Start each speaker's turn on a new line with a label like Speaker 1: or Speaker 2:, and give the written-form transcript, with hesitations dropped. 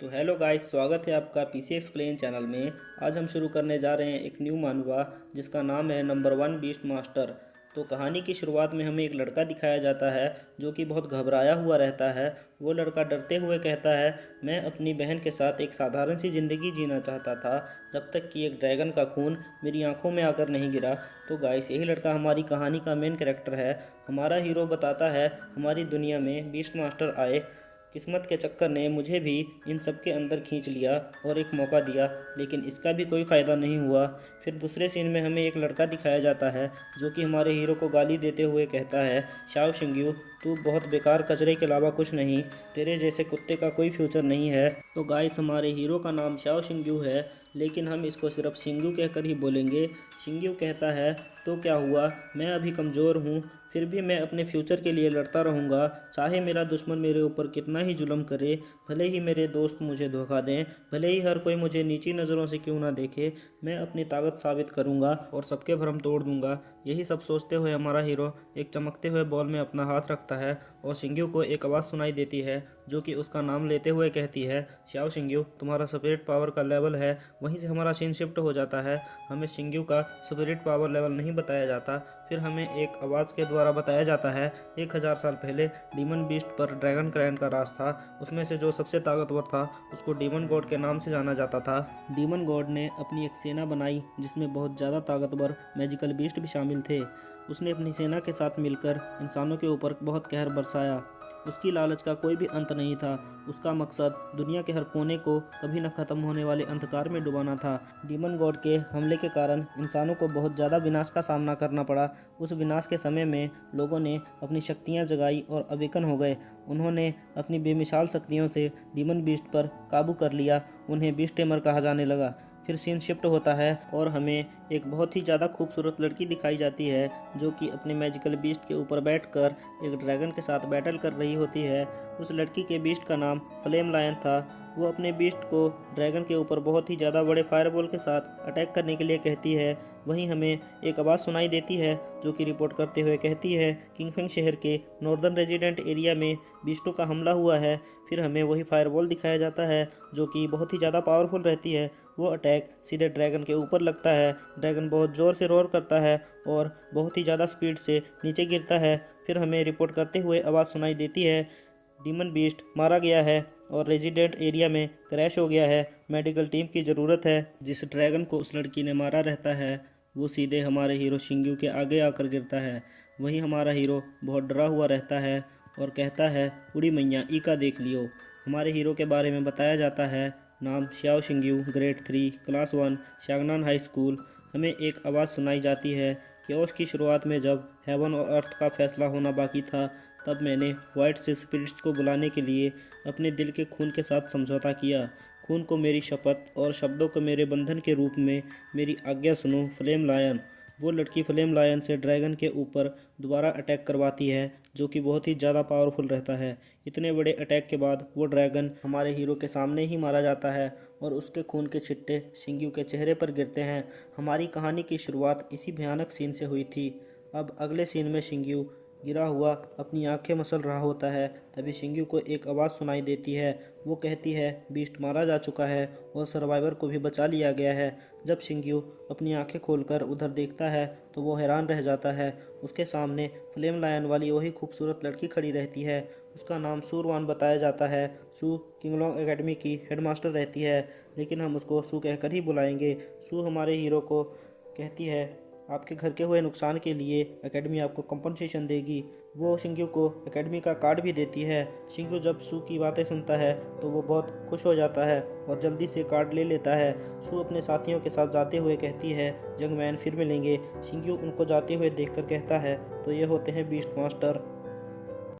Speaker 1: तो hello guys, स्वागत है आपका पीसी एक्सप्लेन चैनल में। आज हम शुरू करने जा रहे हैं एक न्यू मानवा जिसका नाम है नंबर 1 बीस्ट मास्टर। तो कहानी की शुरुआत में हमें एक लड़का दिखाया जाता है जो कि बहुत घबराया हुआ रहता है। वो लड़का डरते हुए कहता है, मैं अपनी बहन के साथ एक साधारण सी ज़िंदगी जीना चाहता था जब तक कि एक ड्रैगन का खून मेरी आंखों में आकर नहीं गिरा। तो गाइस, यही लड़का हमारी कहानी का मेन कैरेक्टर है। हमारा हीरो बताता है, हमारी दुनिया में बीस्ट मास्टर आए, किस्मत के चक्कर ने मुझे भी इन सब के अंदर खींच लिया और एक मौका दिया, लेकिन इसका भी कोई फ़ायदा नहीं हुआ। फिर दूसरे सीन में हमें एक लड़का दिखाया जाता है जो कि हमारे हीरो को गाली देते हुए कहता है, शाओ शिंग्यू, तू बहुत बेकार, कचरे के अलावा कुछ नहीं, तेरे जैसे कुत्ते का कोई फ्यूचर नहीं है। तो गाइस, हमारे हीरो का नाम शाओ शिंग्यू है, लेकिन हम इसको सिर्फ शिंग्यू कहकर ही बोलेंगे। शिंग्यू कहता है, तो क्या हुआ, मैं अभी कमज़ोर हूँ, फिर भी मैं अपने फ्यूचर के लिए लड़ता रहूँगा, चाहे मेरा दुश्मन मेरे ऊपर कितना ही जुल्म करे, भले ही मेरे दोस्त मुझे धोखा दें, भले ही हर कोई मुझे नीची नज़रों से क्यों ना देखे, मैं अपनी ताकत साबित करूँगा और सबके भ्रम तोड़ दूँगा। यही सब सोचते हुए हमारा हीरो एक चमकते हुए बॉल में अपना हाथ रखता है और शिंग्यू को एक आवाज़ सुनाई देती है जो कि उसका नाम लेते हुए कहती है, शाओ शिंग्यू, तुम्हारा स्पिरिट पावर का लेवल है। वहीं से हमारा सीन शिफ्ट हो जाता है। हमें शिंग्यू का स्पिरिट पावर लेवल नहीं बताया जाता, फिर हमें एक आवाज़ के द्वारा बताया जाता है 1000 साल पहले डीमन बीस्ट पर ड्रैगन क्रैन का राज था। उसमें से जो सबसे ताकतवर था उसको डीमन गॉड के नाम से जाना जाता था। डीमन गॉड ने अपनी एक सेना बनाई जिसमें बहुत ज़्यादा ताकतवर मैजिकल बीस्ट भी शामिल थे। उसने अपनी सेना के साथ मिलकर इंसानों के ऊपर बहुत कहर बरसाया। उसकी लालच का कोई भी अंत नहीं था। उसका मकसद दुनिया के हर कोने को कभी न ख़त्म होने वाले अंधकार में डुबाना था। डीमन गॉड के हमले के कारण इंसानों को बहुत ज़्यादा विनाश का सामना करना पड़ा। उस विनाश के समय में लोगों ने अपनी शक्तियाँ जगाई और अवेकन हो गए। उन्होंने अपनी बेमिसाल शक्तियों से डीमन बीस्ट पर काबू कर लिया। उन्हें बीस्ट टेमर कहा जाने लगा। फिर सीन शिफ्ट होता है और हमें एक बहुत ही ज़्यादा खूबसूरत लड़की दिखाई जाती है जो कि अपने मैजिकल बीस्ट के ऊपर बैठकर एक ड्रैगन के साथ बैटल कर रही होती है। उस लड़की के बीस्ट का नाम फ्लेम लायन था। वो अपने बीस्ट को ड्रैगन के ऊपर बहुत ही ज़्यादा बड़े फायरबॉल के साथ अटैक करने के लिए कहती है। वहीं हमें एक आवाज़ सुनाई देती है जो कि रिपोर्ट करते हुए कहती है, किंगफिंग शहर के नॉर्दर्न रेजिडेंट एरिया में बीस्टों का हमला हुआ है। फिर हमें वही फायरबॉल दिखाया जाता है जो कि बहुत ही ज़्यादा पावरफुल रहती है। वो अटैक सीधे ड्रैगन के ऊपर लगता है। ड्रैगन बहुत ज़ोर से रोर करता है और बहुत ही ज़्यादा स्पीड से नीचे गिरता है। फिर हमें रिपोर्ट करते हुए आवाज़ सुनाई देती है, डीमन बीस्ट मारा गया है और रेजिडेंट एरिया में क्रैश हो गया है, मेडिकल टीम की ज़रूरत है। जिस ड्रैगन को उस लड़की ने मारा रहता है वो सीधे हमारे हीरो शिंग्यू के आगे आकर गिरता है। वहीं हमारा हीरो बहुत डरा हुआ रहता है और कहता है, उड़ी मैया ई का देख लियो। हमारे हीरो के बारे में बताया जाता है, नाम Shao Xingyu, grade 3, class 1, Shangnan high school. हमें एक आवाज़ सुनाई जाती है, क्योस की शुरुआत में जब हेवन और अर्थ का फैसला होना बाकी था तब मैंने वाइट से स्पिरिट्स को बुलाने के लिए अपने दिल के खून के साथ समझौता किया। खून को मेरी शपथ और शब्दों को मेरे बंधन के रूप में मेरी आज्ञा सुनो, फ्लेम लायन। वो लड़की फ्लेम लायन से ड्रैगन के ऊपर दोबारा अटैक करवाती है जो कि बहुत ही ज़्यादा पावरफुल रहता है। इतने बड़े अटैक के बाद वो ड्रैगन हमारे हीरो के सामने ही मारा जाता है और उसके खून के छिट्टे शिंग्यू के चेहरे पर गिरते हैं। हमारी कहानी की शुरुआत इसी भयानक सीन से हुई थी। अब अगले सीन में शिंग्यू गिरा हुआ अपनी आंखें मसल रहा होता है। तभी शिंग्यू को एक आवाज़ सुनाई देती है। वो कहती है, बीस्ट मारा जा चुका है और सर्वाइवर को भी बचा लिया गया है। जब शिंग्यू अपनी आंखें खोलकर उधर देखता है तो वो हैरान रह जाता है। उसके सामने फ्लेम लायन वाली वही खूबसूरत लड़की खड़ी रहती है। उसका नाम सूरवान बताया जाता है। सू किंगलोंग एकेडमी की हेडमास्टर रहती है, लेकिन हम उसको सू कहकर ही बुलाएंगे। सू हमारे हीरो को कहती है, आपके घर के हुए नुकसान के लिए एकेडमी आपको कंपनसेशन देगी। वो शिंग्यू को एकेडमी का कार्ड भी देती है। शिंग्यू जब सू की बातें सुनता है तो वो बहुत खुश हो जाता है और जल्दी से कार्ड ले लेता है। सू अपने साथियों के साथ जाते हुए कहती है, यंग मैन फिर मिलेंगे। शिंग्यू उनको जाते हुए देखकर कहता है, तो ये होते हैं बीस्ट मास्टर।